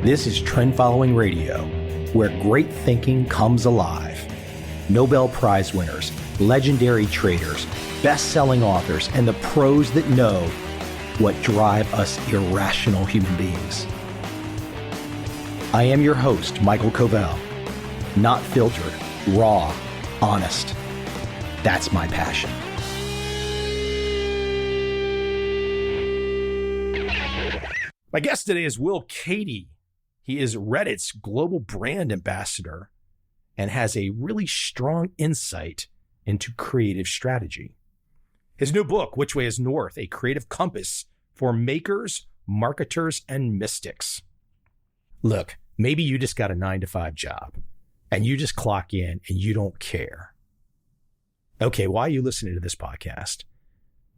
This is Trend Following Radio, where great thinking comes alive. Nobel Prize winners, legendary traders, best-selling authors, and the pros that know what drive us irrational human beings. I am your host, Michael Covel. Not filtered, raw, honest. That's my passion. My guest today is Will Cady. He is Reddit's global brand ambassador and has a really strong insight into creative strategy. His new book, Which Way is North? A Creative Compass for Makers, Marketers, and Mystics. Look, maybe you just got a 9-to-5 job and you just clock in and you don't care. Okay, why are you listening to this podcast?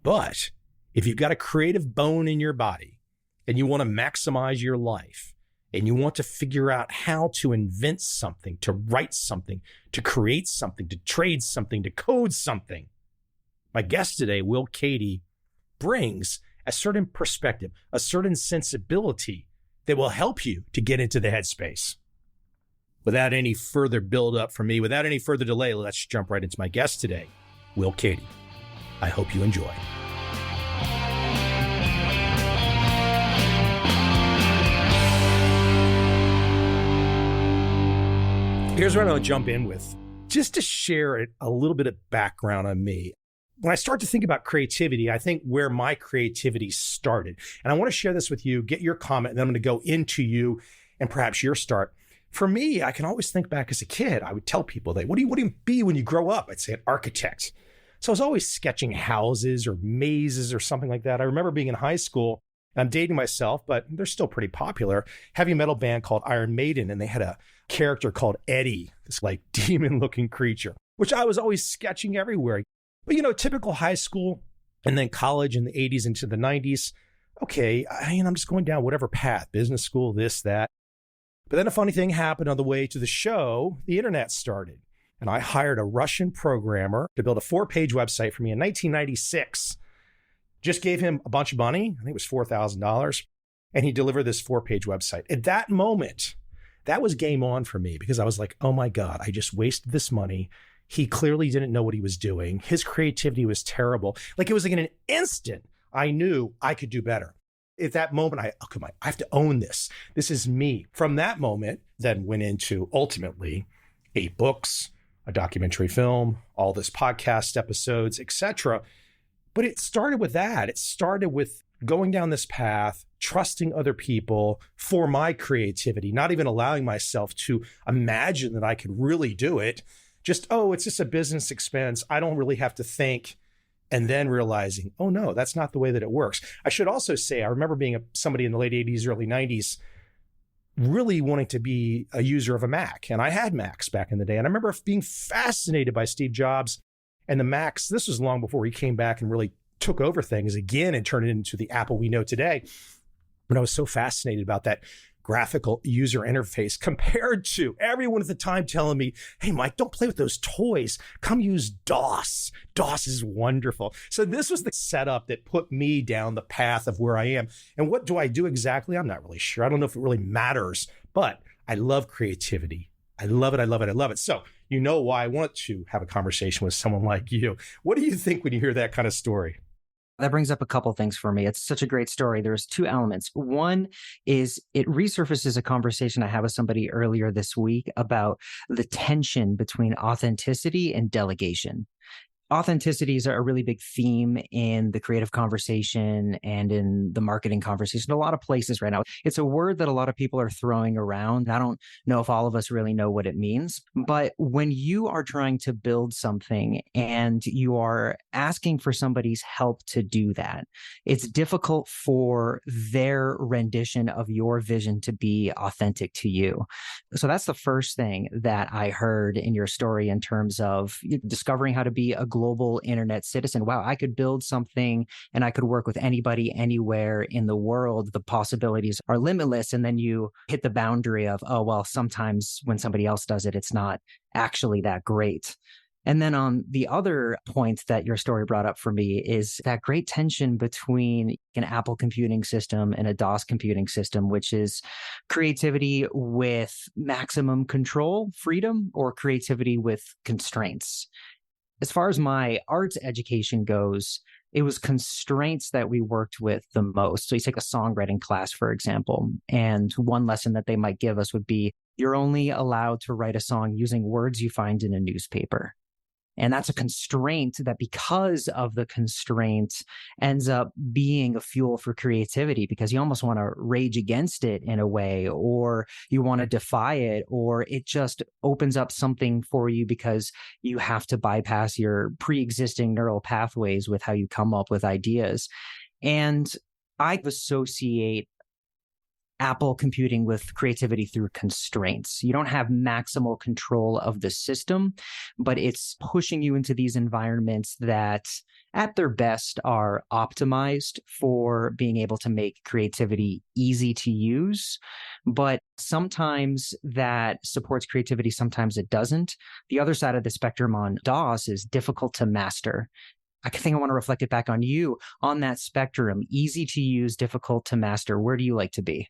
But if you've got a creative bone in your body and you want to maximize your life and you want to figure out how to invent something, to write something, to create something, to trade something, to code something, my guest today, Will Cady, brings a certain perspective, a certain sensibility that will help you to get into the headspace. Without any further build up from me, without any further delay, let's jump right into my guest today, Will Cady. I hope you enjoy. Here's what I'm going to jump in with, just to share a little bit of background on me. When I start to think about creativity, I think where my creativity started. And I want to share this with you, get your comment, and then I'm going to go into you and perhaps your start. For me, I can always think back as a kid. I would tell people, what do you be when you grow up? I'd say an architect. So I was always sketching houses or mazes or something like that. I remember being in high school, and I'm dating myself, but they're still pretty popular, heavy metal band called Iron Maiden, and they had a character called Eddie, this like demon-looking creature, which I was always sketching everywhere. But, typical high school and then college in the 80s into the 90s. Okay, I'm just going down whatever path, business school, this, that. But then a funny thing happened on the way to the show. The internet started, and I hired a Russian programmer to build a 4-page website for me in 1996. Just gave him a bunch of money. I think it was $4,000. And he delivered this 4-page website. At that moment, that was game on for me because I was like, oh my God, I just wasted this money. He clearly didn't know what he was doing. His creativity was terrible. Like it was like in an instant, I knew I could do better. At that moment, I have to own this. This is me. From that moment, then went into ultimately 8 books, a documentary film, all this podcast episodes, etc. But it started with that. It started with going down this path, trusting other people for my creativity, not even allowing myself to imagine that I could really do it. It's just a business expense. I don't really have to think. And then realizing, oh no, that's not the way that it works. I should also say, I remember being somebody in the late 80s, early 90s, really wanting to be a user of a Mac. And I had Macs back in the day. And I remember being fascinated by Steve Jobs and the Macs. This was long before he came back and really took over things again and turned it into the Apple we know today. But I was so fascinated about that graphical user interface compared to everyone at the time telling me, hey, Mike, don't play with those toys. Come use DOS. DOS is wonderful. So this was the setup that put me down the path of where I am. And what do I do exactly? I'm not really sure. I don't know if it really matters, but I love creativity. I love it. I love it. I love it. So you know why I want to have a conversation with someone like you. What do you think when you hear that kind of story? That brings up a couple things for me. It's such a great story. There's 2 elements. One is it resurfaces a conversation I had with somebody earlier this week about the tension between authenticity and delegation. Authenticity is a really big theme in the creative conversation and in the marketing conversation. A lot of places right now. It's a word that a lot of people are throwing around. I don't know if all of us really know what it means, but when you are trying to build something and you are asking for somebody's help to do that, it's difficult for their rendition of your vision to be authentic to you. So that's the first thing that I heard in your story in terms of discovering how to be a global internet citizen. Wow, I could build something and I could work with anybody, anywhere in the world. The possibilities are limitless. And then you hit the boundary of, oh, well, sometimes when somebody else does it, it's not actually that great. And then on the other point that your story brought up for me is that great tension between an Apple computing system and a DOS computing system, which is creativity with maximum control, freedom, or creativity with constraints. As far as my arts education goes, it was constraints that we worked with the most. So you take a songwriting class, for example, and one lesson that they might give us would be you're only allowed to write a song using words you find in a newspaper. And that's a constraint that, because of the constraint, ends up being a fuel for creativity, because you almost want to rage against it in a way, or you want to defy it, or it just opens up something for you because you have to bypass your pre-existing neural pathways with how you come up with ideas. And I associate Apple computing with creativity through constraints. You don't have maximal control of the system, but it's pushing you into these environments that at their best are optimized for being able to make creativity easy to use. But sometimes that supports creativity, sometimes it doesn't. The other side of the spectrum on DOS is difficult to master. I think I want to reflect it back on you on that spectrum, easy to use, difficult to master. Where do you like to be?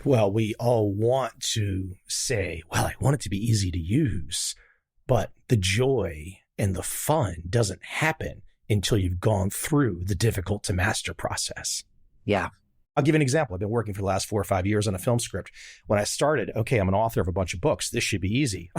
Well, we all want to say, well, I want it to be easy to use, but the joy and the fun doesn't happen until you've gone through the difficult to master process. Yeah. I'll give you an example. I've been working for the last 4 or 5 years on a film script. When I started, okay, I'm an author of a bunch of books. This should be easy.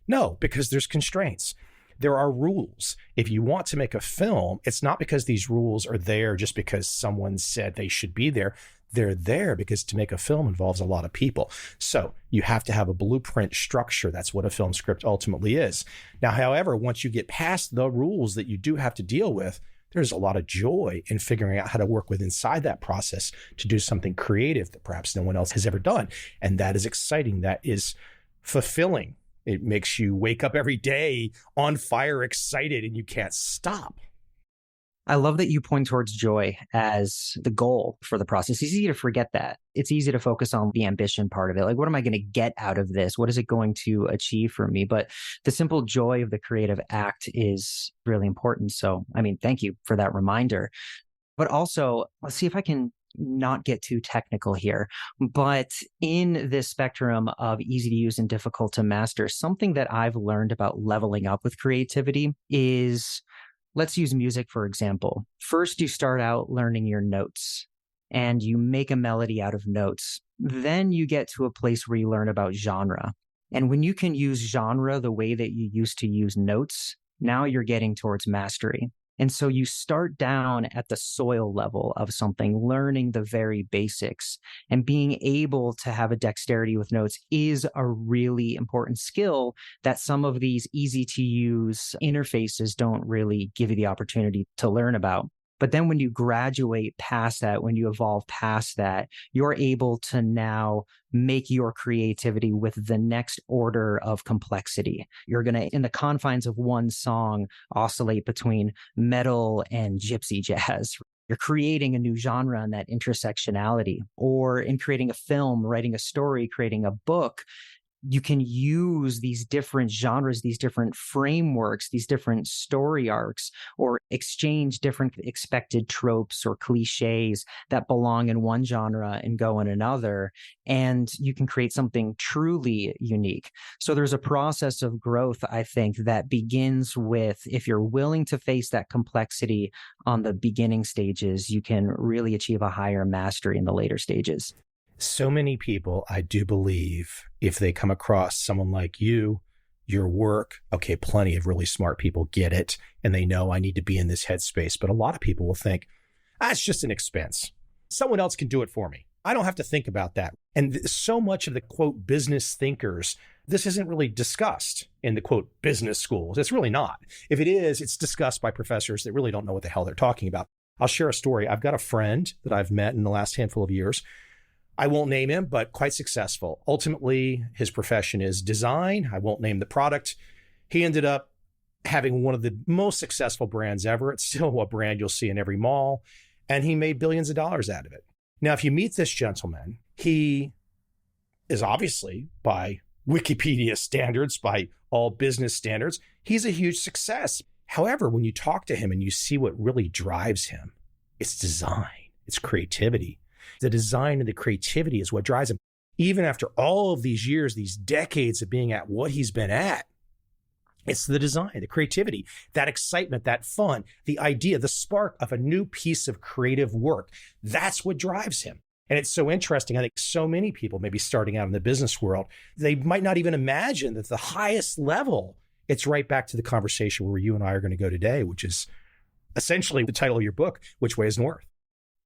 No, because there's constraints. There are rules. If you want to make a film, it's not because these rules are there just because someone said they should be there. They're there because to make a film involves a lot of people. So you have to have a blueprint structure. That's what a film script ultimately is. Now, however, once you get past the rules that you do have to deal with, there's a lot of joy in figuring out how to work with inside that process to do something creative that perhaps no one else has ever done. And that is exciting. That is fulfilling. It makes you wake up every day on fire, excited, and you can't stop. I love that you point towards joy as the goal for the process. It's easy to forget that. It's easy to focus on the ambition part of it. Like, what am I going to get out of this? What is it going to achieve for me? But the simple joy of the creative act is really important. So, thank you for that reminder. But also, let's see if I can not get too technical here. But in this spectrum of easy to use and difficult to master, something that I've learned about leveling up with creativity is, let's use music, for example. First, you start out learning your notes and you make a melody out of notes. Then you get to a place where you learn about genre. And when you can use genre the way that you used to use notes, now you're getting towards mastery. And so you start down at the soil level of something, learning the very basics, and being able to have a dexterity with notes is a really important skill that some of these easy to use interfaces don't really give you the opportunity to learn about. But then when you graduate past that, when you evolve past that, you're able to now make your creativity with the next order of complexity. You're going to, in the confines of one song, oscillate between metal and gypsy jazz. You're creating a new genre in that intersectionality. Or in creating a film, writing a story, creating a book, you can use these different genres, these different frameworks, these different story arcs, or exchange different expected tropes or cliches that belong in one genre and go in another. And you can create something truly unique. So there's a process of growth, I think, that begins with, if you're willing to face that complexity on the beginning stages, you can really achieve a higher mastery in the later stages. So many people, I do believe, if they come across someone like you, your work, okay, plenty of really smart people get it, and they know I need to be in this headspace. But a lot of people will think, it's just an expense. Someone else can do it for me. I don't have to think about that. And so much of the, quote, business thinkers, this isn't really discussed in the, quote, business schools. It's really not. If it is, it's discussed by professors that really don't know what the hell they're talking about. I'll share a story. I've got a friend that I've met in the last handful of years. I won't name him, but quite successful. Ultimately, his profession is design. I won't name the product. He ended up having one of the most successful brands ever. It's still a brand you'll see in every mall. And he made billions of dollars out of it. Now, if you meet this gentleman, he is obviously, by Wikipedia standards, by all business standards, He's a huge success. However, when you talk to him and you see what really drives him, it's design, it's creativity. The design and the creativity is what drives him. Even after all of these years, these decades of being at what he's been at, it's the design, the creativity, that excitement, that fun, the idea, the spark of a new piece of creative work. That's what drives him. And it's so interesting. I think so many people maybe starting out in the business world, they might not even imagine that the highest level, it's right back to the conversation where you and I are going to go today, which is essentially the title of your book, Which Way is North?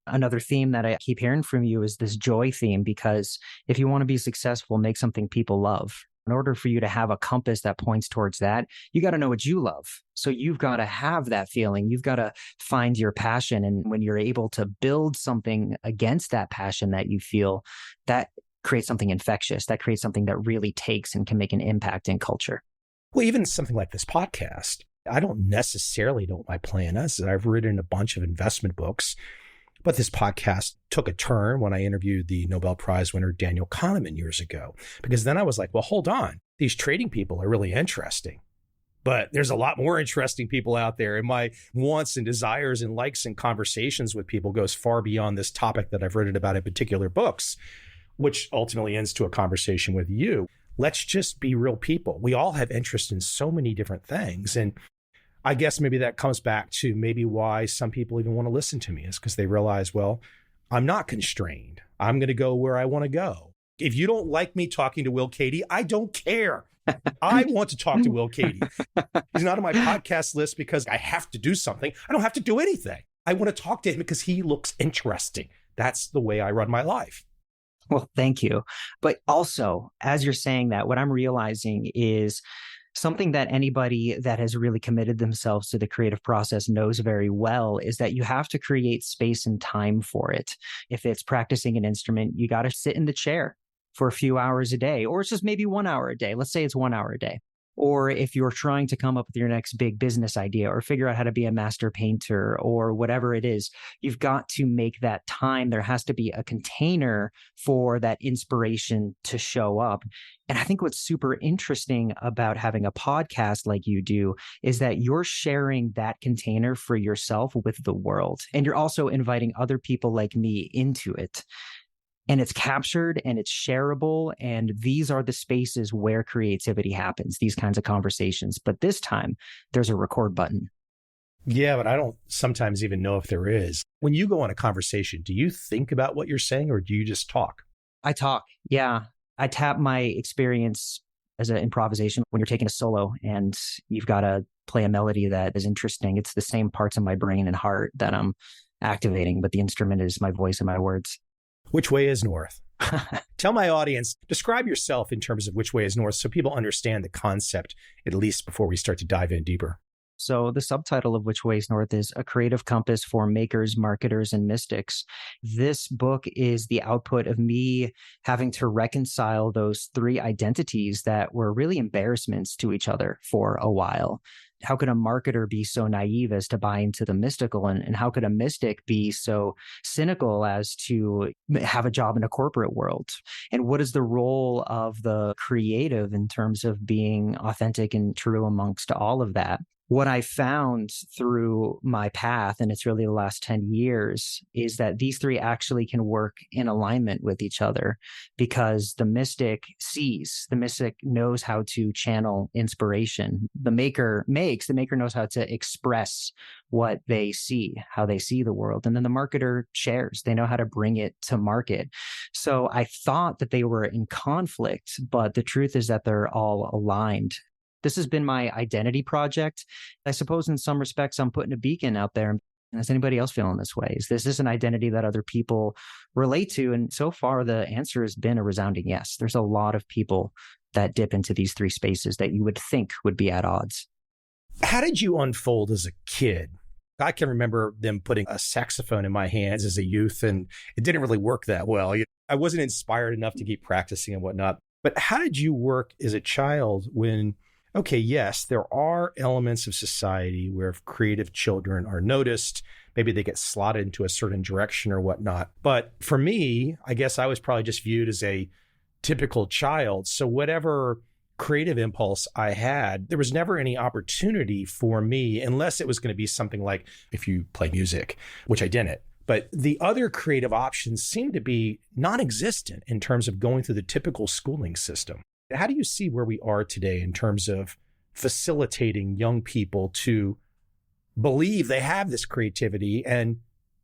Another theme that I keep hearing from you is this joy theme, because if you want to be successful, make something people love. In order for you to have a compass that points towards that, you got to know what you love. So you've got to have that feeling. You've got to find your passion. And when you're able to build something against that passion that you feel, that creates something infectious. That creates something that really takes and can make an impact in culture. Well, even something like this podcast, I don't necessarily know what my plan is. I've written a bunch of investment books, but this podcast took a turn when I interviewed the Nobel Prize winner, Daniel Kahneman, years ago, because then I was like, well, hold on. These trading people are really interesting, but there's a lot more interesting people out there. And my wants and desires and likes and conversations with people goes far beyond this topic that I've written about in particular books, which ultimately ends to a conversation with you. Let's just be real people. We all have interest in so many different things. And I guess maybe that comes back to maybe why some people even want to listen to me, is because they realize, well, I'm not constrained. I'm going to go where I want to go. If you don't like me talking to Will Cady, I don't care. I want to talk to Will Cady. He's not on my podcast list because I have to do something. I don't have to do anything. I want to talk to him because he looks interesting. That's the way I run my life. Well, thank you. But also, as you're saying that, what I'm realizing is something that anybody that has really committed themselves to the creative process knows very well is that you have to create space and time for it. If it's practicing an instrument, you got to sit in the chair for a few hours a day, or it's just maybe 1 hour a day. Let's say it's 1 hour a day. Or if you're trying to come up with your next big business idea or figure out how to be a master painter or whatever it is, you've got to make that time. There has to be a container for that inspiration to show up. And I think what's super interesting about having a podcast like you do is that you're sharing that container for yourself with the world. And you're also inviting other people like me into it. And it's captured and it's shareable. And these are the spaces where creativity happens, these kinds of conversations. But this time, there's a record button. Yeah, but I don't sometimes even know if there is. When you go on a conversation, do you think about what you're saying or do you just talk? I talk. Yeah. I tap my experience as an improvisation when you're taking a solo and you've got to play a melody that is interesting. It's the same parts of my brain and heart that I'm activating, but the instrument is my voice and my words. Which way is north? Tell my audience, describe yourself in terms of which way is north so people understand the concept, at least before we start to dive in deeper. So the subtitle of Which Way is North is A Creative Compass for Makers, Marketers, and Mystics. This book is the output of me having to reconcile those three identities that were really embarrassments to each other for a while. How could a marketer be so naive as to buy into the mystical? And how could a mystic be so cynical as to have a job in a corporate world? And what is the role of the creative in terms of being authentic and true amongst all of that? What I found through my path, and it's really the last 10 years, is that these three actually can work in alignment with each other because the mystic sees, the mystic knows how to channel inspiration. The maker makes, the maker knows how to express what they see, how they see the world. And then the marketer shares, they know how to bring it to market. So I thought that they were in conflict, but the truth is that they're all aligned. This has been my identity project. I suppose in some respects, I'm putting a beacon out there. Is anybody else feeling this way? Is this an identity that other people relate to? And so far, the answer has been a resounding yes. There's a lot of people that dip into these three spaces that you would think would be at odds. How did you unfold as a kid? I can remember them putting a saxophone in my hands as a youth, and it didn't really work that well. I wasn't inspired enough to keep practicing and whatnot. But how did you work as a child when... Okay, yes, there are elements of society where creative children are noticed. Maybe they get slotted into a certain direction or whatnot. But for me, I guess I was probably just viewed as a typical child. So whatever creative impulse I had, there was never any opportunity for me, unless it was going to be something like if you play music, which I didn't. But the other creative options seemed to be non-existent in terms of going through the typical schooling system. How do you see where we are today in terms of facilitating young people to believe they have this creativity and,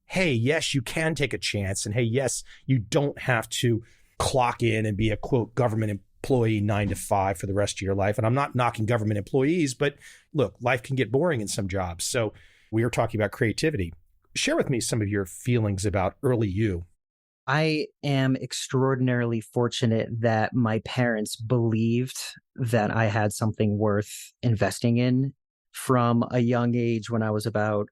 hey, yes, you can take a chance. And hey, yes, you don't have to clock in and be a quote government employee 9 to 5 for the rest of your life. And I'm not knocking government employees, but look, life can get boring in some jobs. So we are talking about creativity. Share with me some of your feelings about early you. I am extraordinarily fortunate that my parents believed that I had something worth investing in from a young age. When I was about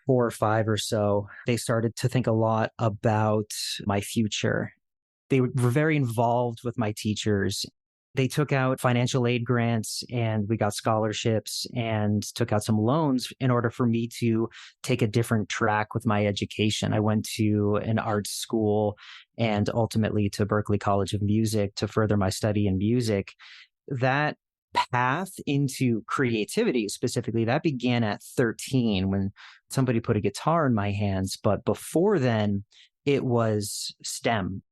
4 or 5 or so, they started to think a lot about my future. They were very involved with my teachers. They took out financial aid grants and we got scholarships and took out some loans in order for me to take a different track with my education. I went to an art school and ultimately to Berklee College of Music to further my study in music. That path into creativity specifically, that began at 13 when somebody put a guitar in my hands. But before then, it was STEM.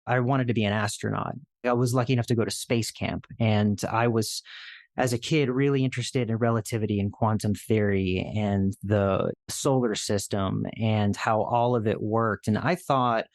I wanted to be an astronaut. I was lucky enough to go to space camp. And I was, as a kid, really interested in relativity and quantum theory and the solar system and how all of it worked. And I thought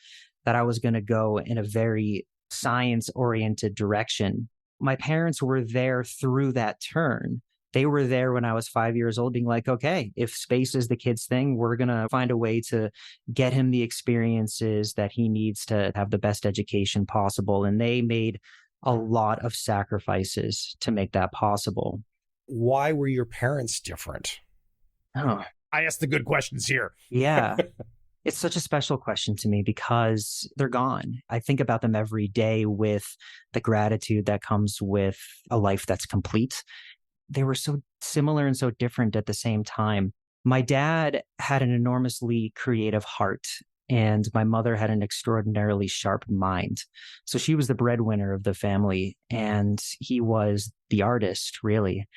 that I was going to go in a very science-oriented direction. My parents were there through that turn. They were there when I was 5 years old being like, okay, if space is the kid's thing, we're going to find a way to get him the experiences that he needs to have the best education possible. And they made a lot of sacrifices to make that possible. Why were your parents different? Oh, I asked the good questions here. yeah. It's such a special question to me because they're gone. I think about them every day with the gratitude that comes with a life that's complete. They were so similar and so different at the same time. My dad had an enormously creative heart, and my mother had an extraordinarily sharp mind. So she was the breadwinner of the family, and he was the artist, really.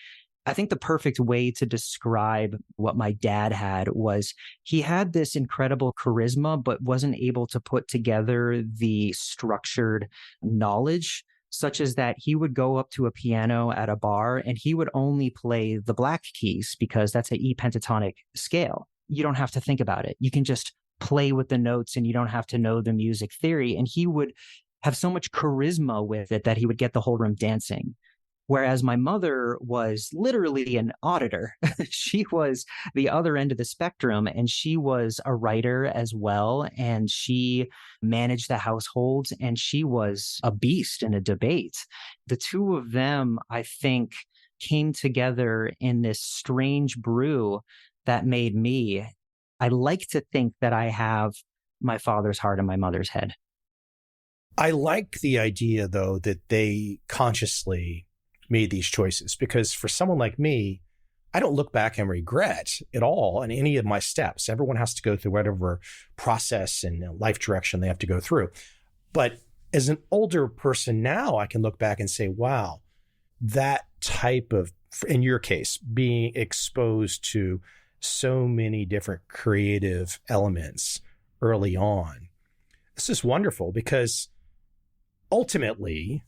I think the perfect way to describe what my dad had was he had this incredible charisma, but wasn't able to put together the structured knowledge, such as that he would go up to a piano at a bar and he would only play the black keys because that's an E pentatonic scale. You don't have to think about it. You can just play with the notes and you don't have to know the music theory. And he would have so much charisma with it that he would get the whole room dancing. Whereas my mother was literally an auditor. She was the other end of the spectrum, and she was a writer as well. And she managed the household, and she was a beast in a debate. The two of them, I think, came together in this strange brew that made me. I like to think that I have my father's heart and my mother's head. I like the idea, though, that they consciously made these choices, because for someone like me, I don't look back and regret at all in any of my steps. Everyone has to go through whatever process and life direction they have to go through. But as an older person now, I can look back and say, wow, that type of, in your case, being exposed to so many different creative elements early on. This is wonderful because ultimately,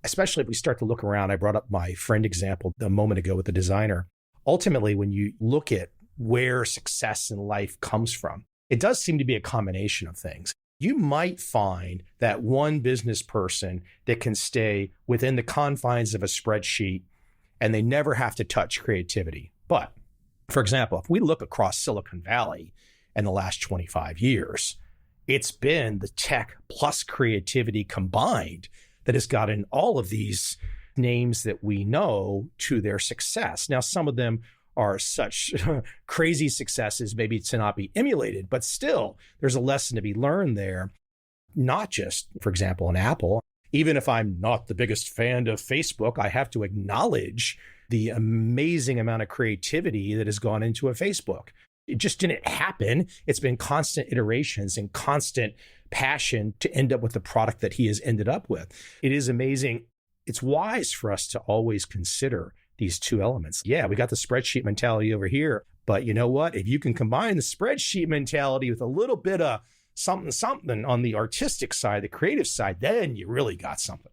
especially if we start to look around, I brought up my friend example a moment ago with the designer. Ultimately, when you look at where success in life comes from, it does seem to be a combination of things. You might find that one business person that can stay within the confines of a spreadsheet and they never have to touch creativity. But for example, if we look across Silicon Valley in the last 25 years, it's been the tech plus creativity combined that has gotten all of these names that we know to their success. Now, some of them are such crazy successes, maybe to not be emulated, but still there's a lesson to be learned there. Not just, for example, in Apple. Even if I'm not the biggest fan of Facebook, I have to acknowledge the amazing amount of creativity that has gone into a Facebook. It just didn't happen. It's been constant iterations and constant passion to end up with the product that he has ended up with. It is amazing. it's wise for us to always consider these two elements. Yeah, we got the spreadsheet mentality over here, but you know what? If you can combine the spreadsheet mentality with a little bit of something on the artistic side, the creative side, then you really got something.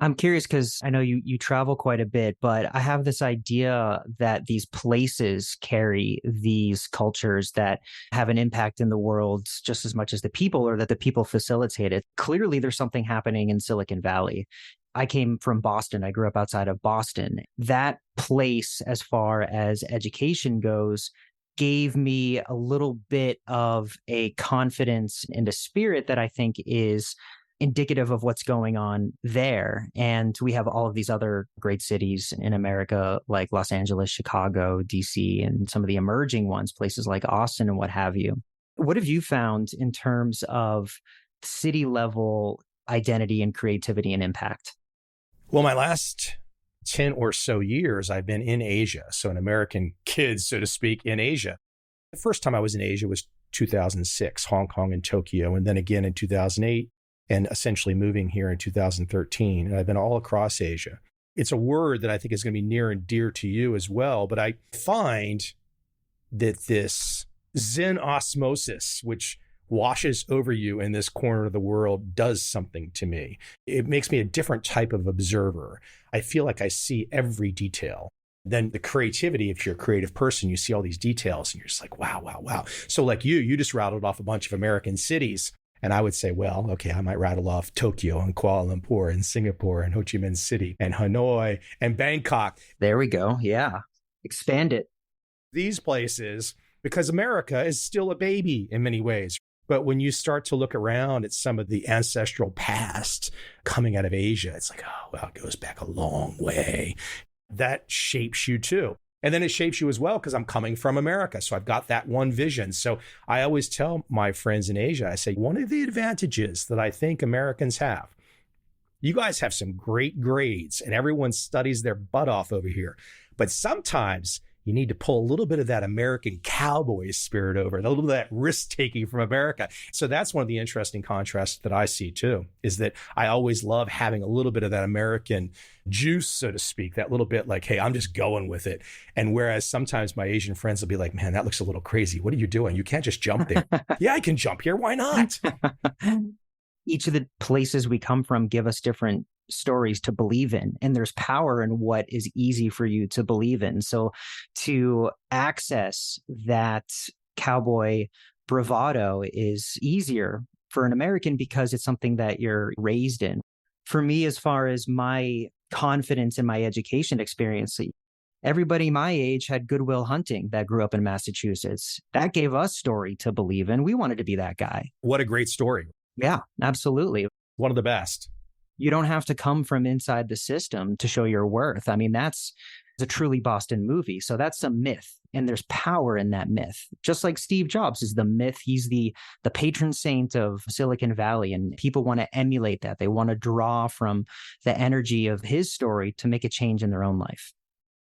I'm curious because I know you travel quite a bit, but I have this idea that these places carry these cultures that have an impact in the world just as much as the people, or that the people facilitate it. Clearly, there's something happening in Silicon Valley. I came from Boston. I grew up outside of Boston. That place, as far as education goes, gave me a little bit of a confidence and a spirit that I think is indicative of what's going on there. And we have all of these other great cities in America, like Los Angeles, Chicago, DC, and some of the emerging ones, places like Austin and what have you. What have you found in terms of city level identity and creativity and impact? Well, my last 10 or so years, I've been in Asia. So an American kid, so to speak, in Asia. The first time I was in Asia was 2006, Hong Kong and Tokyo, and then again in 2008. And essentially moving here in 2013. And I've been all across Asia. It's a word that I think is going to be near and dear to you as well. But I find that this Zen osmosis, which washes over you in this corner of the world, does something to me. It makes me a different type of observer. I feel like I see every detail. Then the creativity, if you're a creative person, you see all these details and you're just like, wow, wow, wow. So like you just rattled off a bunch of American cities. And I would say, well, okay, I might rattle off Tokyo and Kuala Lumpur and Singapore and Ho Chi Minh City and Hanoi and Bangkok. There we go. Yeah. Expand it. These places, because America is still a baby in many ways. But when you start to look around at some of the ancestral past coming out of Asia, it's like, oh, well, it goes back a long way. That shapes you too. And then it shapes you as well because I'm coming from America. So I've got that one vision. So I always tell my friends in Asia, I say, one of the advantages that I think Americans have, you guys have some great grades and everyone studies their butt off over here. But sometimes you need to pull a little bit of that American cowboy spirit over, a little bit of that risk taking from America. So that's one of the interesting contrasts that I see too, is that I always love having a little bit of that American juice, so to speak, that little bit like, hey, I'm just going with it. And whereas sometimes my Asian friends will be like, man, that looks a little crazy. What are you doing? You can't just jump there. Yeah, I can jump here. Why not? Each of the places we come from give us different stories to believe in, and there's power in what is easy for you to believe in. So to access that cowboy bravado is easier for an American because it's something that you're raised in. For me, as far as my confidence in my education experience, everybody my age had Good Will Hunting that grew up in Massachusetts. That gave us story to believe in. We wanted to be that guy. What a great story. Yeah, absolutely. One of the best. You don't have to come from inside the system to show your worth. I mean, that's a truly Boston movie. So that's a myth. And there's power in that myth. Just like Steve Jobs is the myth. He's the patron saint of Silicon Valley. And people want to emulate that. They want to draw from the energy of his story to make a change in their own life.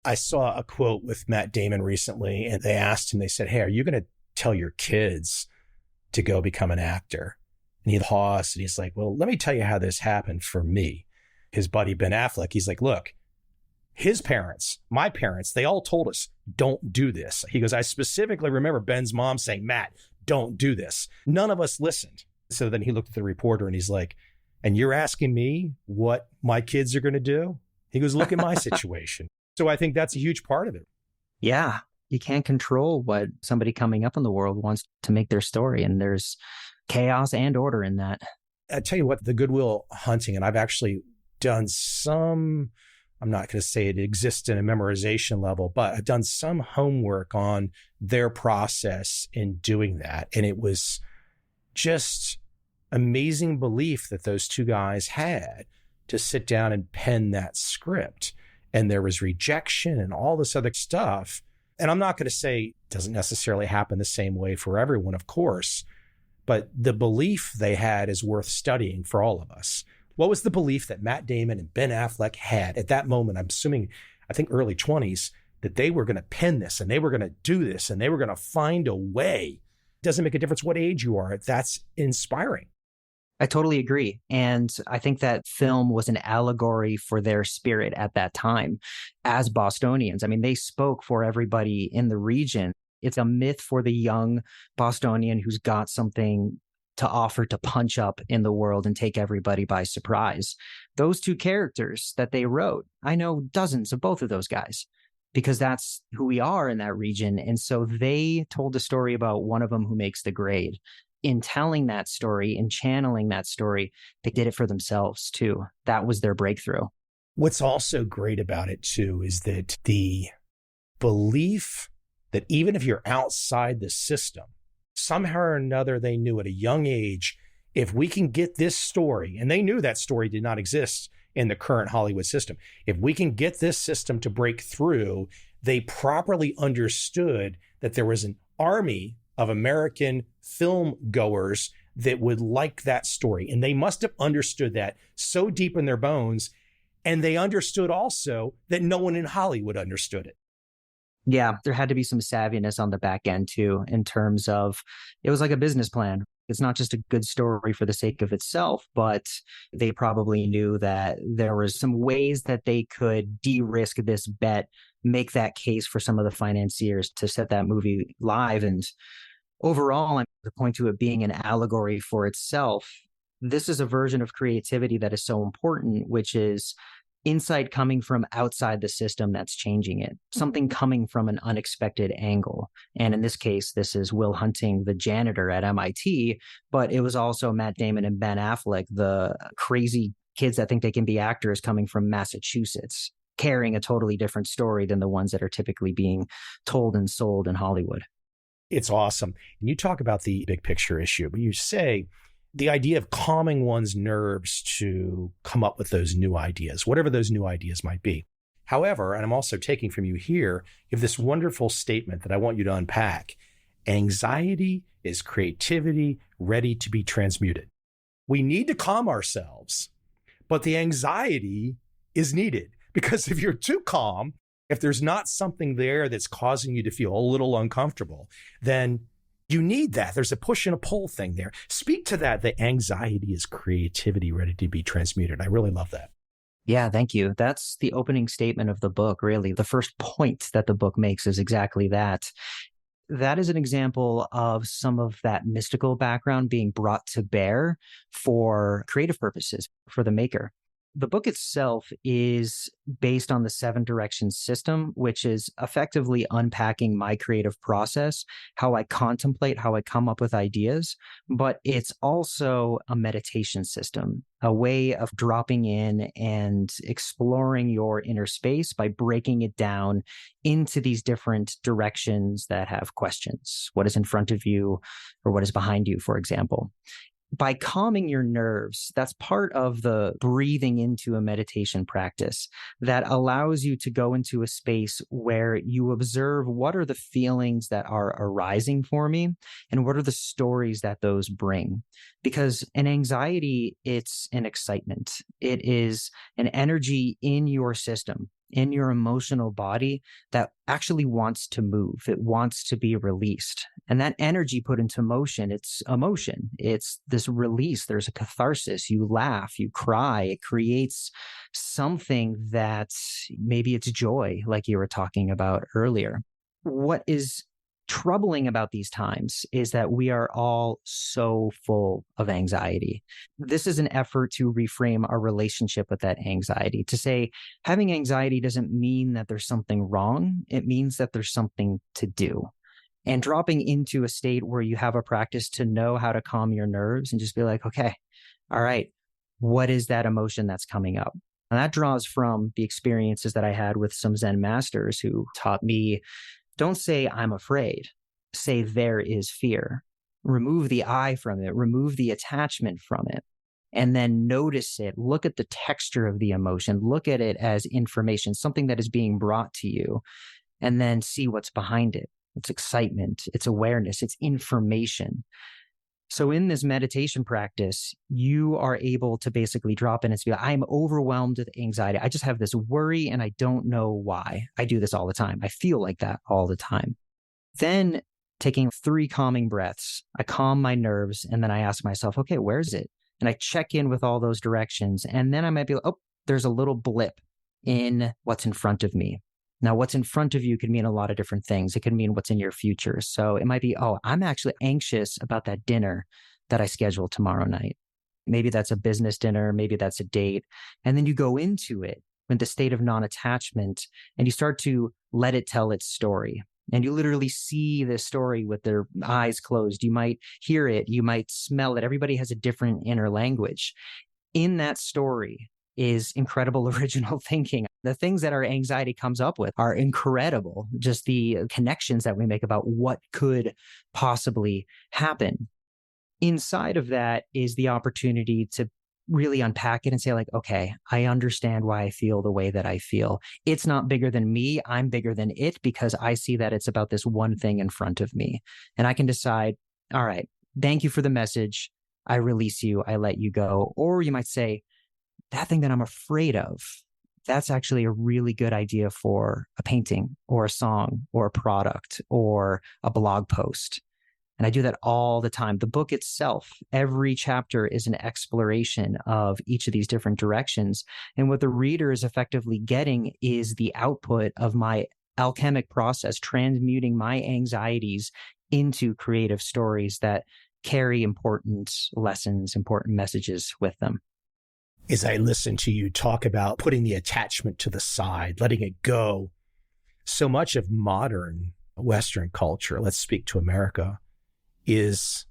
I saw a quote with Matt Damon recently, and they asked him, they said, hey, are you going to tell your kids to go become an actor? And he paused and he's like, well, let me tell you how this happened for me. His buddy, Ben Affleck, he's like, look, his parents, my parents, they all told us, don't do this. He goes, I specifically remember Ben's mom saying, Matt, don't do this. None of us listened. So then he looked at the reporter and he's like, and you're asking me what my kids are going to do? He goes, look at my situation. So I think that's a huge part of it. Yeah. You can't control what somebody coming up in the world wants to make their story. And there's chaos and order in that. I tell you what, the Good Will Hunting, and I've actually done some, I'm not going to say it exists in a memorization level, but I've done some homework on their process in doing that. And it was just amazing belief that those two guys had to sit down and pen that script. And there was rejection and all this other stuff. And I'm not going to say it doesn't necessarily happen the same way for everyone, of course, but the belief they had is worth studying for all of us. What was the belief that Matt Damon and Ben Affleck had at that moment? I'm assuming, I think early 20s, that they were going to pen this and they were going to do this and they were going to find a way. It doesn't make a difference what age you are. That's inspiring. I totally agree. And I think that film was an allegory for their spirit at that time as Bostonians. I mean, they spoke for everybody in the region. It's a myth for the young Bostonian who's got something to offer to punch up in the world and take everybody by surprise. Those two characters that they wrote, I know dozens of both of those guys because that's who we are in that region. And so they told a story about one of them who makes the grade. In telling that story and channeling that story, they did it for themselves too. That was their breakthrough. What's also great about it too is that the belief that even if you're outside the system, somehow or another, they knew at a young age, if we can get this story, and they knew that story did not exist in the current Hollywood system. If we can get this system to break through, they properly understood that there was an army of American film goers that would like that story. And they must have understood that so deep in their bones. And they understood also that no one in Hollywood understood it. Yeah, there had to be some savviness on the back end too, in terms of it was like a business plan. It's not just a good story for the sake of itself, but they probably knew that there was some ways that they could de-risk this bet, make that case for some of the financiers to set that movie live. And overall, I'm to point to it being an allegory for itself. This is a version of creativity that is so important, which is insight coming from outside the system that's changing it, something coming from an unexpected angle. And in this case, this is Will Hunting, the janitor at MIT, but it was also Matt Damon and Ben Affleck, the crazy kids that think they can be actors coming from Massachusetts, carrying a totally different story than the ones that are typically being told and sold in Hollywood. It's awesome. And you talk about the big picture issue, but you say the idea of calming one's nerves to come up with those new ideas, whatever those new ideas might be. However, and I'm also taking from you here, you have this wonderful statement that I want you to unpack. Anxiety is creativity ready to be transmuted. We need to calm ourselves, but the anxiety is needed because if you're too calm, if there's not something there that's causing you to feel a little uncomfortable, then you need that. There's a push and a pull thing there. Speak to that. The anxiety is creativity ready to be transmuted. I really love that. Yeah, thank you. That's the opening statement of the book, really. The first point that the book makes is exactly that. That is an example of some of that mystical background being brought to bear for creative purposes for the maker. The book itself is based on the 7 directions system, which is effectively unpacking my creative process, how I contemplate, how I come up with ideas, but it's also a meditation system, a way of dropping in and exploring your inner space by breaking it down into these different directions that have questions. What is in front of you or what is behind you, for example? By calming your nerves, that's part of the breathing into a meditation practice that allows you to go into a space where you observe what are the feelings that are arising for me and what are the stories that those bring. Because an anxiety, it's an excitement. It is an energy in your system, in your emotional body that actually wants to move. It wants to be released. And that energy put into motion, it's emotion. It's this release. There's a catharsis. You laugh, you cry. It creates something that maybe it's joy, like you were talking about earlier. What is troubling about these times is that we are all so full of anxiety. This is an effort to reframe our relationship with that anxiety, to say having anxiety doesn't mean that there's something wrong. It means that there's something to do. And dropping into a state where you have a practice to know how to calm your nerves and just be like, okay, all right, what is that emotion that's coming up? And that draws from the experiences that I had with some Zen masters who taught me, don't say I'm afraid, say there is fear. Remove the I from it, remove the attachment from it, and then notice it. Look at the texture of the emotion, look at it as information, something that is being brought to you, and then see what's behind it. It's excitement, it's awareness, it's information. So in this meditation practice, you are able to basically drop in and say, I'm overwhelmed with anxiety. I just have this worry and I don't know why. I do this all the time. I feel like that all the time. Then taking 3 calming breaths, I calm my nerves and then I ask myself, okay, where is it? and I check in with all those directions. And then I might be like, oh, there's a little blip in what's in front of me. Now, what's in front of you could mean a lot of different things. It could mean what's in your future. So it might be, oh, I'm actually anxious about that dinner that I scheduled tomorrow night. Maybe that's a business dinner. Maybe that's a date. And then you go into it with the state of non-attachment and you start to let it tell its story. And you literally see this story with their eyes closed. You might hear it. You might smell it. Everybody has a different inner language. In that story is incredible original thinking. The things that our anxiety comes up with are incredible. Just the connections that we make about what could possibly happen. Inside of that is the opportunity to really unpack it and say, like, okay, I understand why I feel the way that I feel. It's not bigger than me. I'm bigger than it because I see that it's about this one thing in front of me. And I can decide, all right, thank you for the message. I release you. I let you go. Or you might say, that thing that I'm afraid of, that's actually a really good idea for a painting or a song or a product or a blog post. And I do that all the time. The book itself, every chapter is an exploration of each of these different directions. And what the reader is effectively getting is the output of my alchemic process, transmuting my anxieties into creative stories that carry important lessons, important messages with them. As I listen to you talk about putting the attachment to the side, letting it go, so much of modern Western culture, let's speak to America, is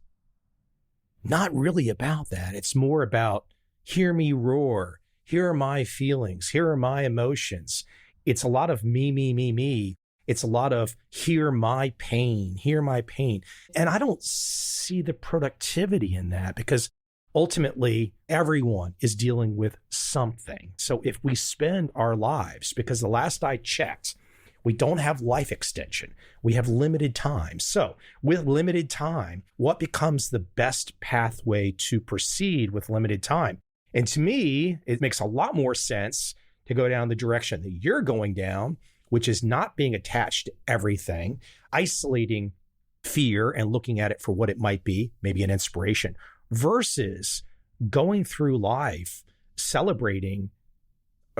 not really about that. It's more about, hear me roar. Here are my feelings. Here are my emotions. It's a lot of me, me, me, me. It's a lot of hear my pain, hear my pain. And I don't see the productivity in that because ultimately everyone is dealing with something. So if we spend our lives, because the last I checked, we don't have life extension. We have limited time. So with limited time, what becomes the best pathway to proceed with limited time? And to me, it makes a lot more sense to go down the direction that you're going down, which is not being attached to everything, isolating fear and looking at it for what it might be, maybe an inspiration, versus going through life celebrating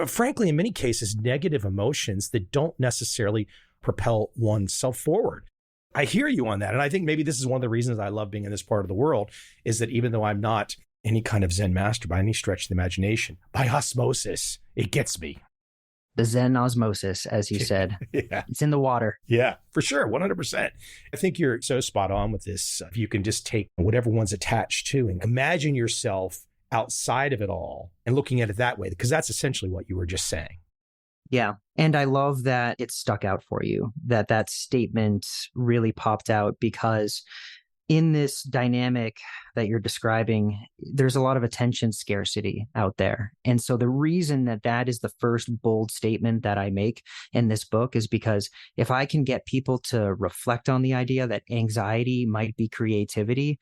frankly, in many cases, negative emotions that don't necessarily propel oneself forward. I hear you on that. And I think maybe this is one of the reasons I love being in this part of the world is that even though I'm not any kind of Zen master by any stretch of the imagination, by osmosis, it gets me. The Zen osmosis, as you said. Yeah. It's in the water. Yeah, for sure. 100%. I think you're so spot on with this. If you can just take whatever one's attached to and imagine yourself outside of it all and looking at it that way, because that's essentially what you were just saying. Yeah. And I love that it stuck out for you, that statement really popped out because in this dynamic that you're describing, there's a lot of attention scarcity out there. And so the reason that is the first bold statement that I make in this book is because if I can get people to reflect on the idea that anxiety might be creativity,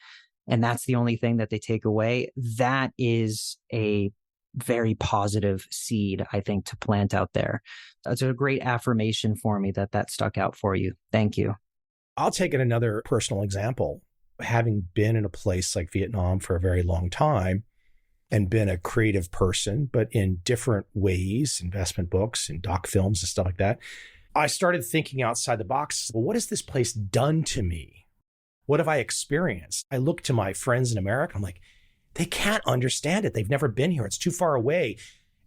and that's the only thing that they take away, that is a very positive seed, I think, to plant out there. It's a great affirmation for me that stuck out for you. Thank you. I'll take another personal example. Having been in a place like Vietnam for a very long time and been a creative person, but in different ways, investment books and doc films and stuff like that, I started thinking outside the box. Well, what has this place done to me? What have I experienced? I look to my friends in America. I'm like, they can't understand it. They've never been here. It's too far away.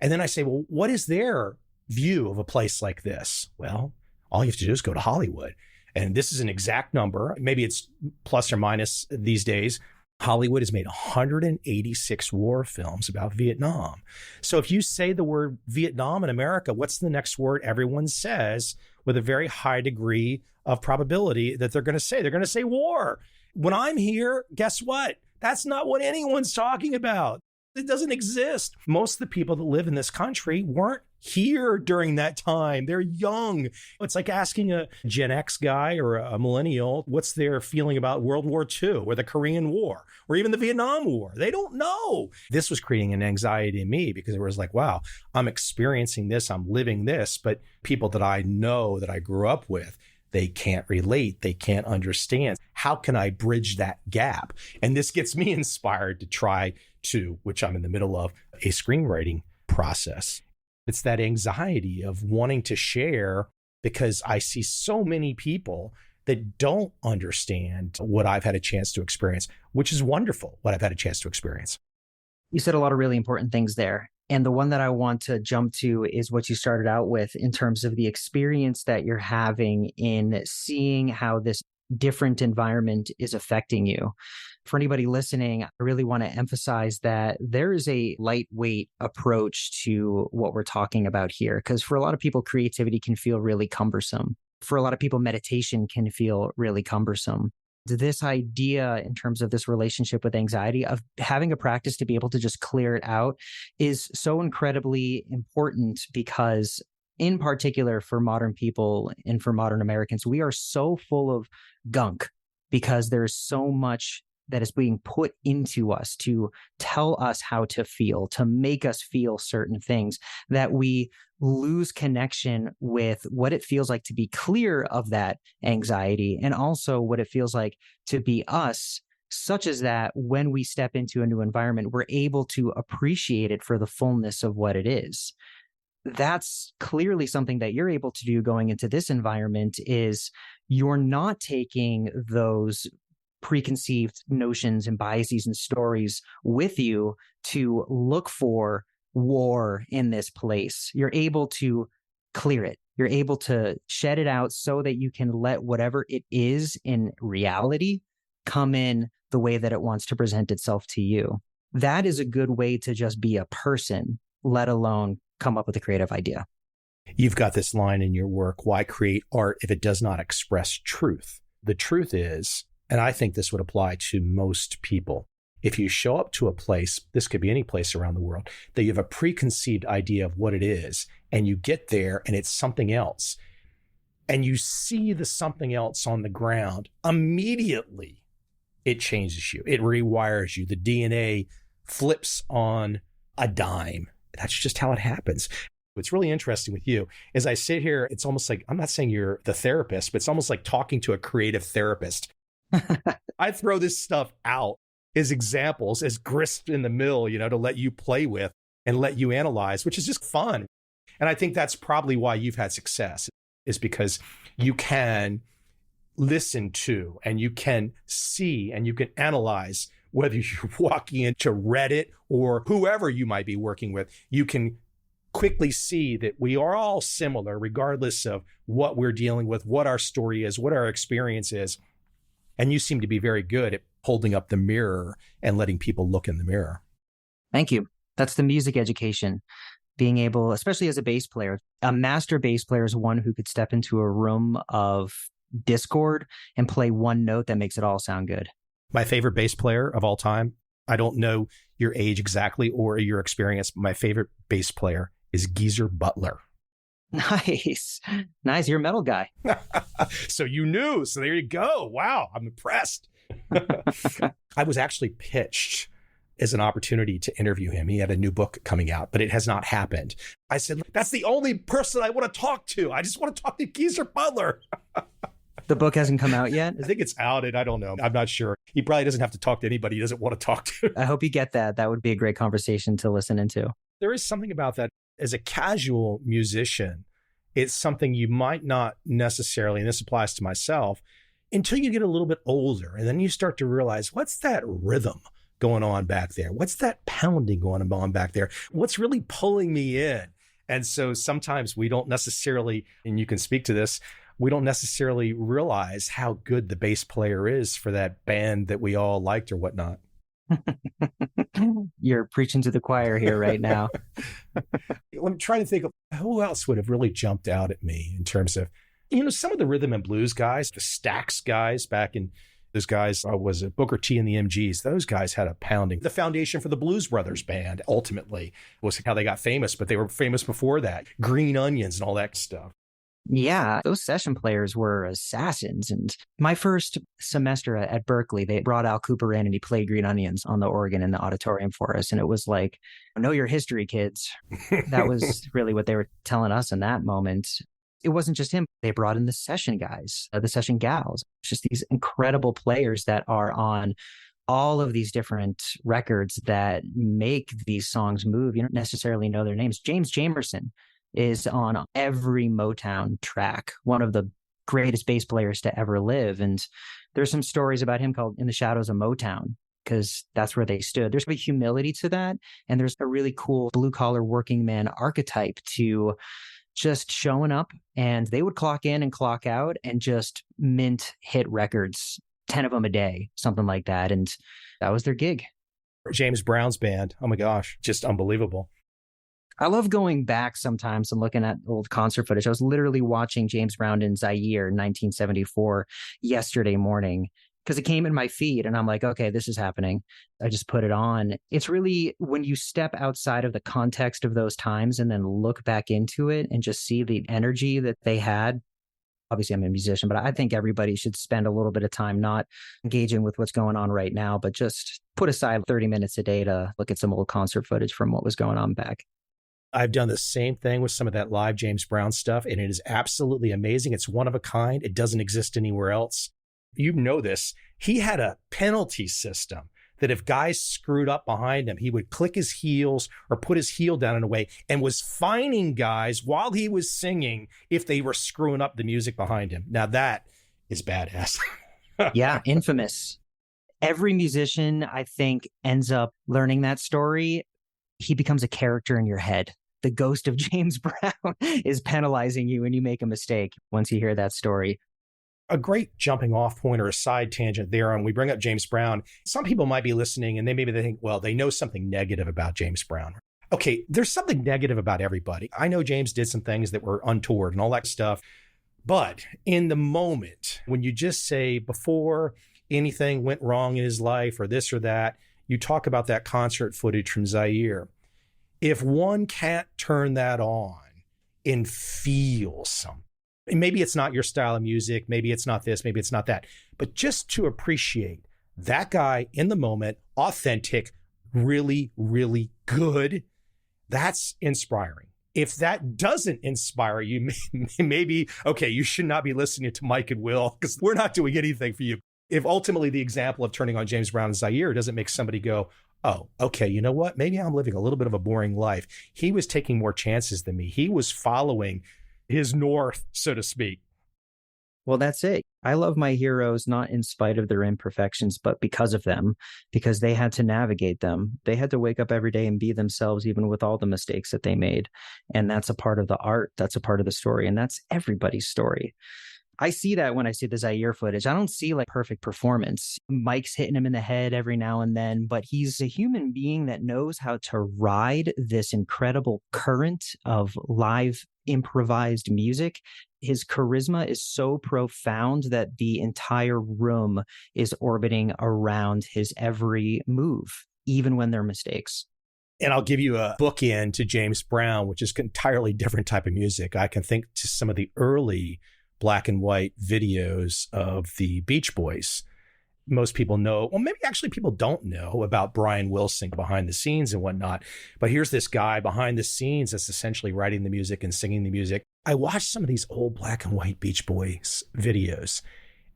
And then I say, well, what is their view of a place like this? Well, all you have to do is go to Hollywood. And this is an exact number. Maybe it's plus or minus these days. Hollywood has made 186 war films about Vietnam. So if you say the word Vietnam in America, what's the next word everyone says with a very high degree of probability that they're going to say? They're going to say war. When I'm here, guess what? That's not what anyone's talking about. It doesn't exist. Most of the people that live in this country weren't here during that time. They're young. It's like asking a Gen X guy or a millennial what's their feeling about World War II or the Korean War or even the Vietnam War. They don't know. This was creating an anxiety in me because it was like, wow, I'm experiencing this, I'm living this, but people that I know that I grew up with, They can't relate. They can't understand. How can I bridge that gap? And this gets me inspired to try to, which I'm in the middle of, a screenwriting process. It's that anxiety of wanting to share because I see so many people that don't understand what I've had a chance to experience, which is wonderful, what I've had a chance to experience. You said a lot of really important things there. And the one that I want to jump to is what you started out with in terms of the experience that you're having in seeing how this different environment is affecting you. For anybody listening, I really want to emphasize that there is a lightweight approach to what we're talking about here. Because for a lot of people, creativity can feel really cumbersome. For a lot of people, meditation can feel really cumbersome. This idea in terms of this relationship with anxiety of having a practice to be able to just clear it out is so incredibly important because in particular for modern people and for modern Americans, we are so full of gunk because there's so much that is being put into us to tell us how to feel, to make us feel certain things, that we lose connection with what it feels like to be clear of that anxiety and also what it feels like to be us, such as that when we step into a new environment, we're able to appreciate it for the fullness of what it is. That's clearly something that you're able to do going into this environment is you're not taking those preconceived notions and biases and stories with you to look for war in this place. You're able to clear it. You're able to shed it out so that you can let whatever it is in reality come in the way that it wants to present itself to you. That is a good way to just be a person, let alone come up with a creative idea. You've got this line in your work, why create art if it does not express truth? The truth is, and I think this would apply to most people, if you show up to a place, this could be any place around the world, that you have a preconceived idea of what it is, and you get there and it's something else, and you see the something else on the ground, immediately it changes you. It rewires you. The DNA flips on a dime. That's just how it happens. What's really interesting with you is I sit here, it's almost like, I'm not saying you're the therapist, but it's almost like talking to a creative therapist. I throw this stuff out as examples, as grist in the mill, to let you play with and let you analyze, which is just fun. And I think that's probably why you've had success, is because you can listen to and you can see and you can analyze, whether you're walking into Reddit or whoever you might be working with, you can quickly see that we are all similar, regardless of what we're dealing with, what our story is, what our experience is. And you seem to be very good at holding up the mirror and letting people look in the mirror. Thank you. That's the music education. Being able, especially as a bass player, a master bass player is one who could step into a room of discord and play one note that makes it all sound good. My favorite bass player of all time, I don't know your age exactly or your experience, but my favorite bass player is Geezer Butler. Nice. Nice. You're a metal guy. So you knew. So there you go. Wow. I'm impressed. I was actually pitched as an opportunity to interview him. He had a new book coming out, but it has not happened. I said, that's the only person I want to talk to. I just want to talk to Geezer Butler. The book hasn't come out yet? I think it's out, and I don't know. I'm not sure. He probably doesn't have to talk to anybody he doesn't want to talk to. I hope you get that. That would be a great conversation to listen into. There is something about that. As a casual musician, it's something you might not necessarily, and this applies to myself, until you get a little bit older. And then you start to realize, what's that rhythm going on back there? What's that pounding going on back there? What's really pulling me in? And so sometimes we don't necessarily, and you can speak to this, we don't necessarily realize how good the bass player is for that band that we all liked or whatnot. You're preaching to the choir here right now. I'm trying to think of who else would have really jumped out at me in terms of, some of the rhythm and blues guys, the Stax guys back in, those guys, was it Booker T and the MGs? Those guys had a pounding. The foundation for the Blues Brothers band ultimately was how they got famous, but they were famous before that. Green Onions and all that stuff. Yeah, those session players were assassins. And my first semester at Berkeley, they brought Al Cooper in and he played Green Onions on the organ in the auditorium for us. And it was like, know your history, kids. That was really what they were telling us in that moment. It wasn't just him. They brought in the session guys, the session gals, just these incredible players that are on all of these different records that make these songs move. You don't necessarily know their names. James Jamerson is on every Motown track, one of the greatest bass players to ever live. And there's some stories about him called In the Shadows of Motown, because that's where they stood. There's a humility to that. And there's a really cool blue collar working man archetype to just showing up, and they would clock in and clock out and just mint hit records, 10 of them a day, something like that. And that was their gig. James Brown's band. Oh my gosh, just unbelievable. I love going back sometimes and looking at old concert footage. I was literally watching James Brown in Zaire in 1974 yesterday morning because it came in my feed and I'm like, okay, this is happening. I just put it on. It's really when you step outside of the context of those times and then look back into it and just see the energy that they had. Obviously, I'm a musician, but I think everybody should spend a little bit of time not engaging with what's going on right now, but just put aside 30 minutes a day to look at some old concert footage from what was going on back. I've done the same thing with some of that live James Brown stuff, and it is absolutely amazing. It's one of a kind. It doesn't exist anywhere else. You know this. He had a penalty system that if guys screwed up behind him, he would click his heels or put his heel down in a way and was fining guys while he was singing if they were screwing up the music behind him. Now that is badass. Yeah, infamous. Every musician, I think, ends up learning that story. He becomes a character in your head. The ghost of James Brown is penalizing you when you make a mistake once you hear that story. A great jumping off point or a side tangent there on we bring up James Brown. Some people might be listening and they think, well, they know something negative about James Brown. Okay, there's something negative about everybody. I know James did some things that were untoward and all that stuff. But in the moment, when you just say before anything went wrong in his life or this or that, you talk about that concert footage from Zaire. If one can't turn that on and feel something, maybe it's not your style of music, maybe it's not this, maybe it's not that, but just to appreciate that guy in the moment, authentic, really, really good, that's inspiring. If that doesn't inspire you, maybe, okay, you should not be listening to Mike and Will because we're not doing anything for you. If ultimately the example of turning on James Brown and Zaire doesn't make somebody go, oh, okay, you know what? Maybe I'm living a little bit of a boring life. He was taking more chances than me. He was following his north, so to speak. Well, that's it. I love my heroes, not in spite of their imperfections, but because of them, because they had to navigate them. They had to wake up every day and be themselves, even with all the mistakes that they made. And that's a part of the art. That's a part of the story. And that's everybody's story. I see that when I see the Zaire footage. I don't see like perfect performance. Mike's hitting him in the head every now and then, but he's a human being that knows how to ride this incredible current of live improvised music. His charisma is so profound that the entire room is orbiting around his every move, even when they're mistakes. And I'll give you a bookend to James Brown, which is an entirely different type of music. I can think to some of the early black and white videos of the Beach Boys. Most people know, well, maybe actually people don't know about Brian Wilson behind the scenes and whatnot. But here's this guy behind the scenes that's essentially writing the music and singing the music. I watched some of these old black and white Beach Boys videos.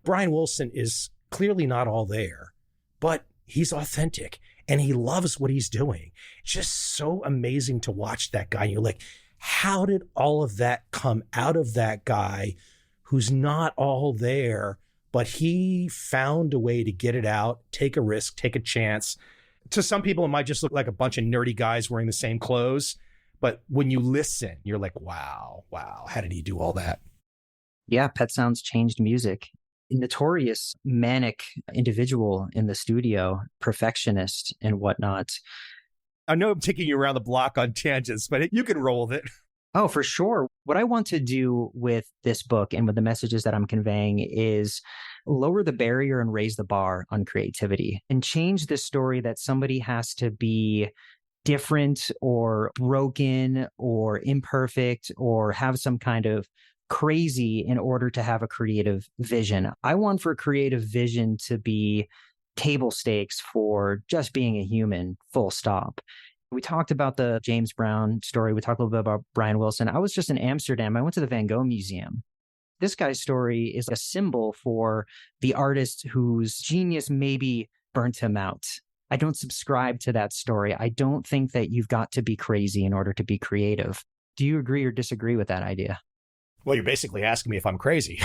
Brian Wilson is clearly not all there, but he's authentic and he loves what he's doing. Just so amazing to watch that guy. And you're like, how did all of that come out of that guy who's not all there, but he found a way to get it out, take a risk, take a chance. To some people, it might just look like a bunch of nerdy guys wearing the same clothes. But when you listen, you're like, wow, how did he do all that? Yeah, Pet Sounds changed music. Notorious manic individual in the studio, perfectionist and whatnot. I know I'm taking you around the block on tangents, but you can roll with it. Oh, for sure. What I want to do with this book and with the messages that I'm conveying is lower the barrier and raise the bar on creativity and change the story that somebody has to be different or broken or imperfect or have some kind of crazy in order to have a creative vision. I want for creative vision to be table stakes for just being a human, full stop. We talked about the James Brown story. We talked a little bit about Brian Wilson. I was just in Amsterdam. I went to the Van Gogh Museum. This guy's story is a symbol for the artist whose genius maybe burnt him out. I don't subscribe to that story. I don't think that you've got to be crazy in order to be creative. Do you agree or disagree with that idea? Well, you're basically asking me if I'm crazy.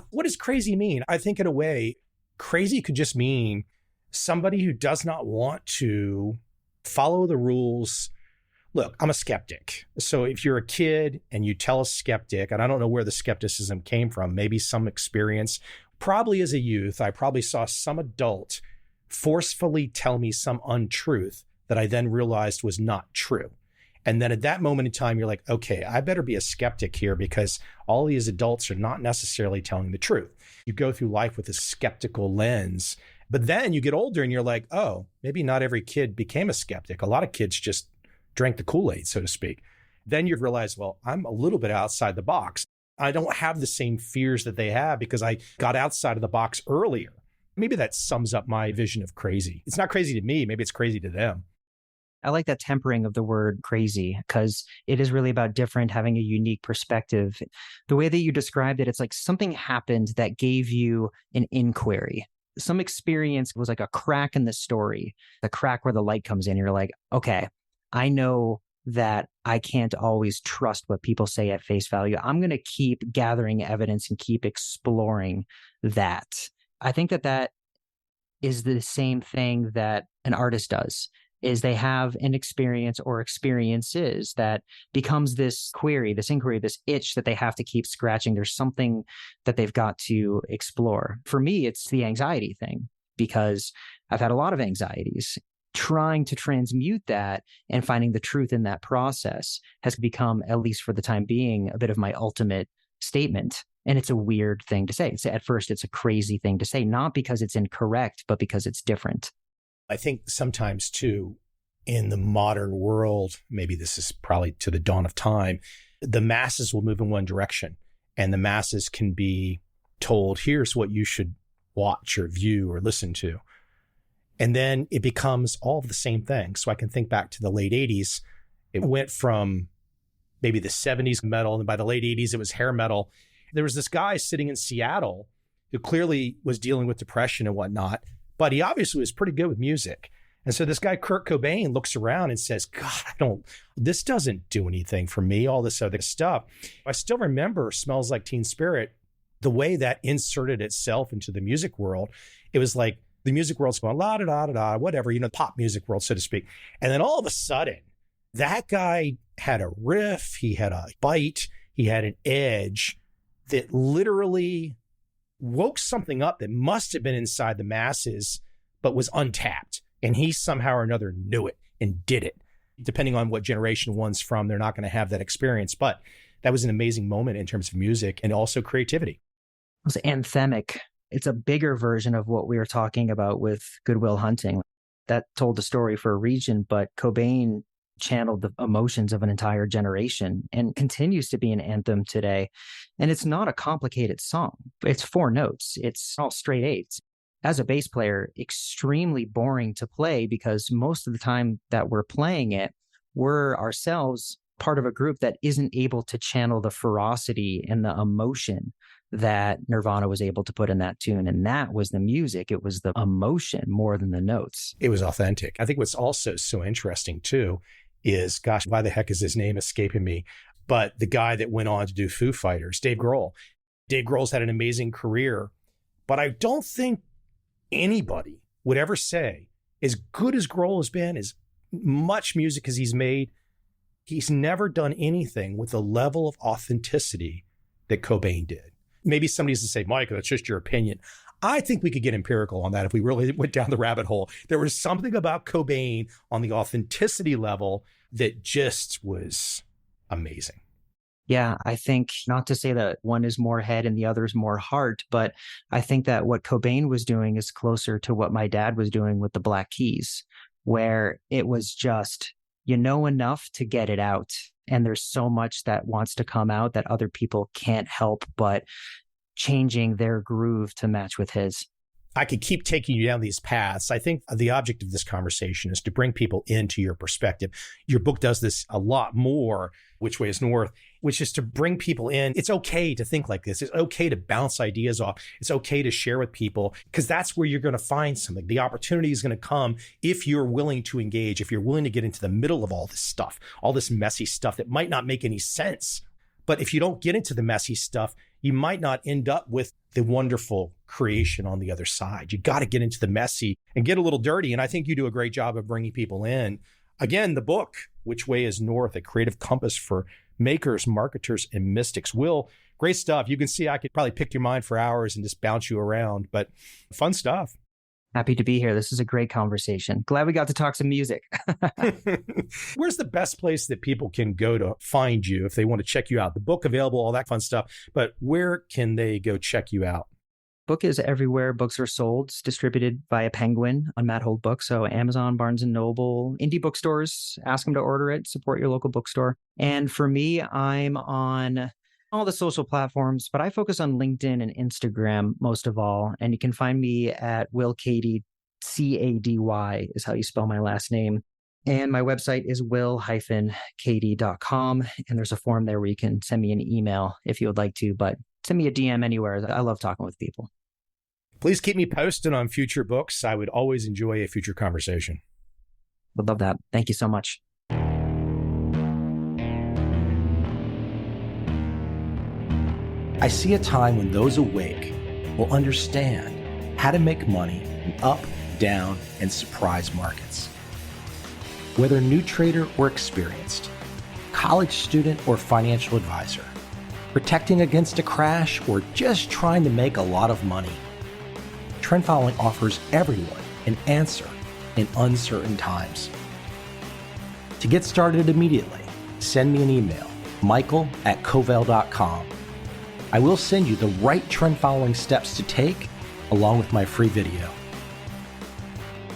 What does crazy mean? I think in a way, crazy could just mean somebody who does not want to follow the rules. Look, I'm a skeptic. So if you're a kid and you tell a skeptic, and I don't know where the skepticism came from, maybe some experience, probably as a youth, I probably saw some adult forcefully tell me some untruth that I then realized was not true. And then at that moment in time, you're like, okay, I better be a skeptic here because all these adults are not necessarily telling the truth. You go through life with a skeptical lens, but then you get older and you're like, oh, maybe not every kid became a skeptic. A lot of kids just drank the Kool-Aid, so to speak. Then you realize, well, I'm a little bit outside the box. I don't have the same fears that they have because I got outside of the box earlier. Maybe that sums up my vision of crazy. It's not crazy to me. Maybe it's crazy to them. I like that tempering of the word crazy because it is really about different, having a unique perspective. The way that you described it, it's like something happened that gave you an inquiry. Some experience was like a crack in the story, the crack where the light comes in. You're like, okay, I know that I can't always trust what people say at face value. I'm going to keep gathering evidence and keep exploring that. I think that that is the same thing that an artist does. Is they have an experience or experiences that becomes this query, this inquiry, this itch that they have to keep scratching. There's something that they've got to explore. For me, it's the anxiety thing because I've had a lot of anxieties. Trying to transmute that and finding the truth in that process has become, at least for the time being, a bit of my ultimate statement. And it's a weird thing to say. At first, it's a crazy thing to say, not because it's incorrect, but because it's different. I think sometimes too, in the modern world, maybe this is probably to the dawn of time, the masses will move in one direction and the masses can be told, here's what you should watch or view or listen to. And then it becomes all of the same thing. So I can think back to the late 80s. It went from maybe the 70s metal, and by the late 80s, it was hair metal. There was this guy sitting in Seattle who clearly was dealing with depression and whatnot, but he obviously was pretty good with music. And so this guy, Kurt Cobain, looks around and says, God, this doesn't do anything for me, all this other stuff. I still remember Smells Like Teen Spirit, the way that inserted itself into the music world. It was like the music world's going, la da da da da, whatever, pop music world, so to speak. And then all of a sudden, that guy had a riff, he had a bite, he had an edge that literally woke something up that must have been inside the masses, but was untapped. And he somehow or another knew it and did it. Depending on what generation one's from, they're not going to have that experience. But that was an amazing moment in terms of music and also creativity. It was anthemic. It's a bigger version of what we were talking about with Good Will Hunting. That told the story for a region, but Cobain channeled the emotions of an entire generation and continues to be an anthem today. And it's not a complicated song. It's 4 notes. It's all straight eights. As a bass player, extremely boring to play because most of the time that we're playing it, we're ourselves part of a group that isn't able to channel the ferocity and the emotion that Nirvana was able to put in that tune. And that was the music. It was the emotion more than the notes. It was authentic. I think what's also so interesting too is, gosh, why the heck is his name escaping me? But the guy that went on to do Foo Fighters, Dave Grohl. Dave Grohl's had an amazing career, but I don't think anybody would ever say, as good as Grohl has been, as much music as he's made, he's never done anything with the level of authenticity that Cobain did. Maybe somebody's to say, Mike, that's just your opinion. I think we could get empirical on that if we really went down the rabbit hole. There was something about Cobain on the authenticity level that just was amazing. Yeah, I think not to say that one is more head and the other is more heart, but I think that what Cobain was doing is closer to what my dad was doing with the Black Keys, where it was just, enough to get it out. And there's so much that wants to come out that other people can't help but changing their groove to match with his. I could keep taking you down these paths. I think the object of this conversation is to bring people into your perspective. Your book does this a lot more, Which Way is North, which is to bring people in. It's okay to think like this. It's okay to bounce ideas off. It's okay to share with people, because that's where you're going to find something. The opportunity is going to come if you're willing to engage, if you're willing to get into the middle of all this stuff, all this messy stuff that might not make any sense. But if you don't get into the messy stuff, you might not end up with the wonderful creation on the other side. You got to get into the messy and get a little dirty. And I think you do a great job of bringing people in. Again, the book, Which Way is North, a creative compass for makers, marketers, and mystics. Will, great stuff. You can see I could probably pick your mind for hours and just bounce you around, but fun stuff. Happy to be here. This is a great conversation. Glad we got to talk some music. Where's the best place that people can go to find you if they want to check you out? The book available, all that fun stuff, but where can they go check you out? Book is everywhere books are sold. It's distributed via Penguin on Matt Hold Books. So Amazon, Barnes & Noble, indie bookstores, ask them to order it, support your local bookstore. And for me, I'm on all the social platforms, but I focus on LinkedIn and Instagram most of all. And you can find me at Will Cady, Cady is how you spell my last name. And my website is will-cady.com. And there's a form there where you can send me an email if you would like to, but send me a DM anywhere. I love talking with people. Please keep me posted on future books. I would always enjoy a future conversation. Would love that. Thank you so much. I see a time when those awake will understand how to make money in up, down, and surprise markets. Whether new trader or experienced, college student or financial advisor, protecting against a crash or just trying to make a lot of money, trend following offers everyone an answer in uncertain times. To get started immediately, send me an email, michael@covel.com. I will send you the right trend following steps to take along with my free video.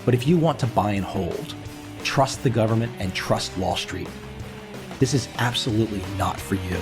But if you want to buy and hold, trust the government and trust Wall Street, this is absolutely not for you.